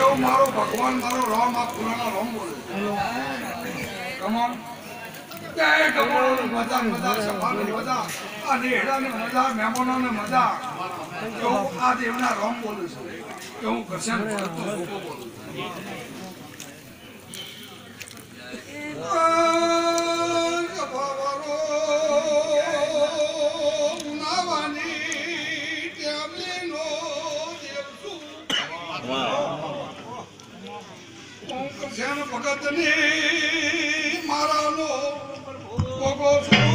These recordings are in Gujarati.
કેવું મારો ભગવાન મારો રામ આ પુરાણા રામ બોલે કમોન જય કમોન મજા મજા સભાની મજા અને હેડાની મજા મહેમાનોને મજા કેવું આ દેવના રામ બોલું છું કે હું કરશન ભગતનો ભોગો બોલું ભગતની મારાનો ભોગો છું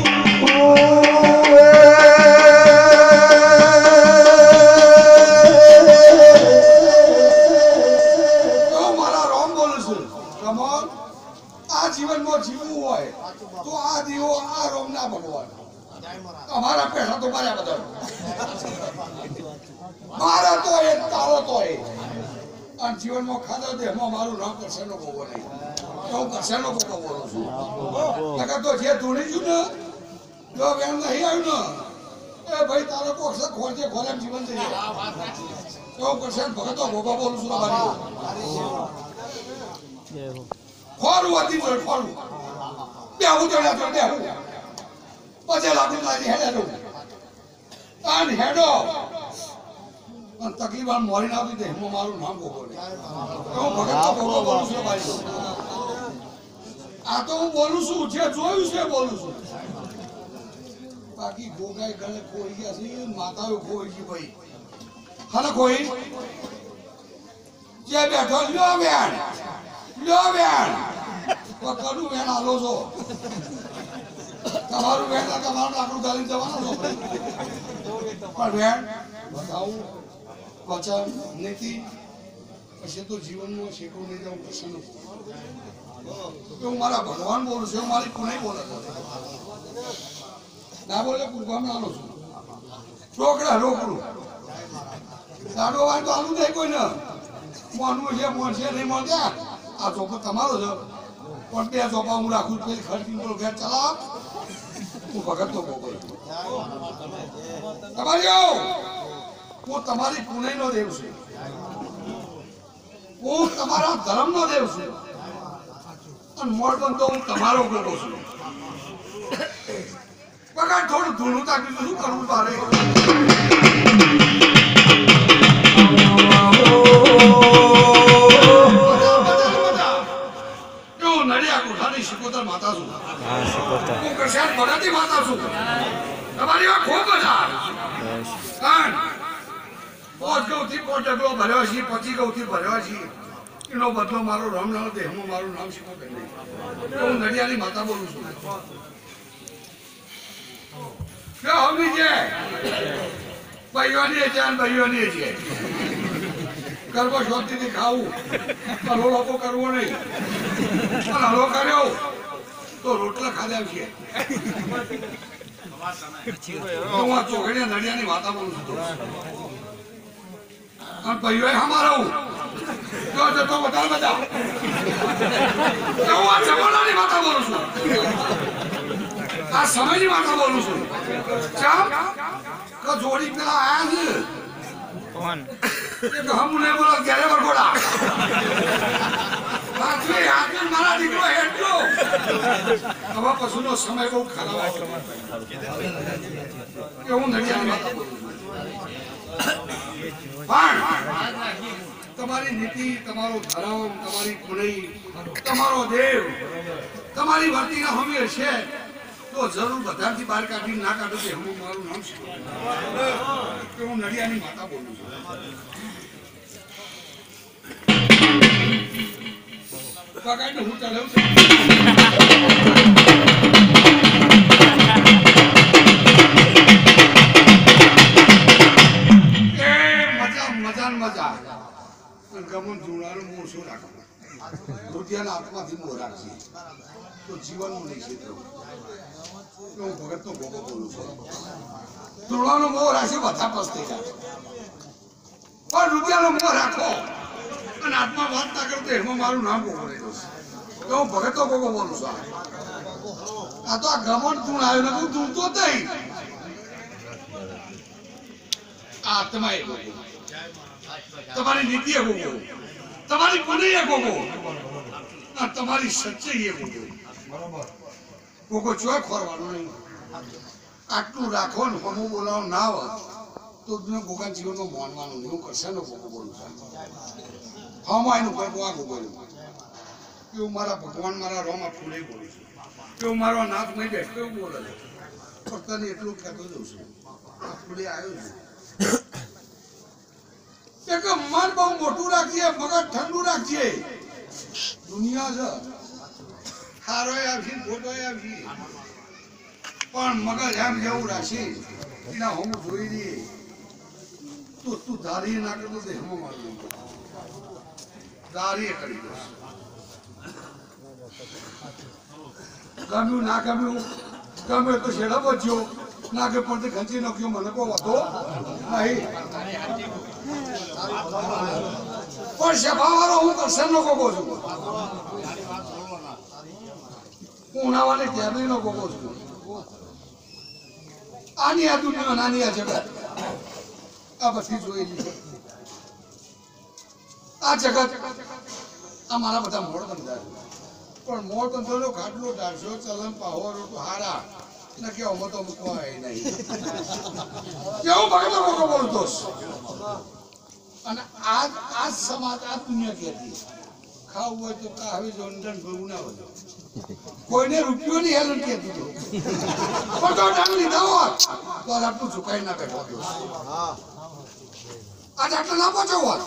જીવનમાં જીવવું હોય તો આ દીવો આ રોમ ના ભગવાન અમારા પૈસા તો મારા બધા મારા તો એક તારો તો એક અને જીવનમાં ખાધો દેહમાં મારું નામ કરશેનો ભોગો નહીં હું કરશેનો ભોગો બોલું છું નકર તો જે ધૂણી છું ને જો એમ નહીં આવ્યું ને એ ભાઈ તારો કોક્ષ ખોલજે ખોલે જીવન જઈએ હું કરશેન ભગતો ભોગો બોલું છું તમારી ખોરું હતી તો ખોરું બેહું તો બેહું પછી લાગુ લાગી હેડે દઉં અને હેડો અને તકલીફ આમ મોરી ના આપી દે હું મારું નામ ભોગો હું ભગત ભોગો બોલું છું ભાઈ આ તો હું બોલું છું જે જોયું છે બોલું છું બાકી ગોગાઈ ગળે ખોઈ ગયા છે માતાઓ ખોઈ ગઈ ભાઈ હને ખોઈ જે બેઠો લ્યો બેન લ્યો બેન કડું બેન આલો છો તમારું બેન તમારું લાકડું ગાલી જવાનું છો પણ બેન બતાવું વચન નીતિ પછી તો જીવનમાં શેકો નહીં જાઉં પ્રસન્ન હું મારા ભગવાન બોલું છું મારી પુણે બોલે ના બોલે પૂરવામાં આલો છું રોકડા રોકડું દાડો વાય તો આલું નહીં કોઈ ને મોનવું છે મોન છે નહીં મોન ત્યાં આ ચોપો તમારો છે પણ બે ચોપા હું રાખું પેલી ખર્ચી બોલો ઘેર ચલાવ હું ભગત તો બોલો તમારી હું તમારી પુણે નો દેવ છું હું તમારા ધર્મ નો દેવ છું અને મોડ બંધ તો હું તમારો બોલો છું બગા થોડું ધૂણું તાકી શું કરવું તારે માતા છું હું કરશાન ભગતી માતા છું તમારી વાત ખૂબ મજા પોચ ગૌથી પોચ ડગલો ભર્યો છે 25 ગૌથી ભર્યો છે એનો બદલો મારો રામલાલ દેહમાં મારું નામ શીખો કે નહીં હું નડિયાની માતા બોલું છું કે હમી છે ભાઈઓની છે અને ભાઈઓની છે ગરબો શોધથી ખાવું હલો લોકો કરવો નહીં પણ હલો કર્યો તો રોટલા ખાધા છે હું આ ચોકડીયા નડિયાની વાતા બોલું છું અને ભાઈઓ અમારા જો જતો વધારે બધા હું આ જમાનાની વાતા બોલું છું આ સમયની વાતા બોલું છું ચાલ તો જોડી પેલા આયા છે કોણ હમ નહીં બોલો ઘેરે વરગોડા મારા દીકરો હેઠો હવે પશુનો સમય બહુ ખરાબ હું પણ તમારી નીતિ તમારો ધર્મ તમારી પુણ્ય તમારો દેવ તમારી વર્તીના હમી છે તો જરૂર બધાથી બહાર કાઢી ના કાઢો કે હું મારું નામ શું હું નડિયાની માતા બોલું છું પગાઈને હું ચલાવું છું એ મજા મજા ગમન જોડાનું મોં શું રાખવું રૂપિયાના હાથમાંથી મોં રાખશે તો જીવનનું નહીં ક્ષેત્ર હું ભગતનો ભોગો બોલું છું જોડાનો મોં રાખશે બધા પસ થઈ જાય પણ રૂપિયાનો મોં રાખો અને આત્મા વાત ના કરતો એમાં મારું નામ ભોગો રહેલું છે હું ભગતનો ભોગો બોલું છું આ તો આ ગમન તું આવ્યો ને તું તું તો નહીં આત્મા એ ભોગો તમારી નીતિ એ ભોગો તમારી પુનઃ ગોગો અને તમારી સચ્ચાઈ ગોગો બરોબર ગોગો ચોય ખોરવાનો નહીં આટલું રાખો ને હમું બોલાવો ના હોત તો તમે ગોગા જીવનમાં માનવાનું નહીં હું કરશે ને ગોગો બોલું છું હા એનું કોઈ ગોવા ગોગો એવું મારા ભગવાન મારા રોમાં ફૂલે બોલું છું એવું મારો નાથ નહીં બેઠો એવું બોલે છે તને એટલું કહેતો જઉં છું આ ફૂલે આવ્યો છે કે મન બહુ મોટું રાખજે મગજ ઠંડુ રાખજે દુનિયા છે સારો આવશે ખોટો આવશે પણ મગજ એમ જેવું રાખી એના હું જોઈ દઈએ તો તું ધારી ના કરતો તે હમ મારું ધારી કરી દઈશ ગમ્યું ના ગમ્યું ગમ્યું તો છેડા બચ્યો ના કે પડતે ખંચી નાખ્યો મને કહો હતો નહીં પણ સભાવાળો હું કરશનનો ગોગો છું ઉનાવાને કેબરીનો ગોગો છું આની આ દુનિયા નાની આ જગત આ બધી જોયેલી છે આ જગત આ મારા બધા મોડ બંધાય પણ મોડ બંધોનો ખાટલો ઢાળશો ચલન પાહોરો તો હારા ને કે અમો તો મૂકવાય નહીં કેવું ભગતો ગોગો બોલતો અને આજ સમાજ આ દુનિયા કહેતી ખાવું હોય તો કાવે જોંડન ભરવું ના હોય કોઈને રૂપિયો ની હેલન કહેતું હતું પણ તો ડાંગ લીધા હોત તો આટલું ચુકાઈ ના બેઠો આજ આટલો ના પહોંચ્યો હોત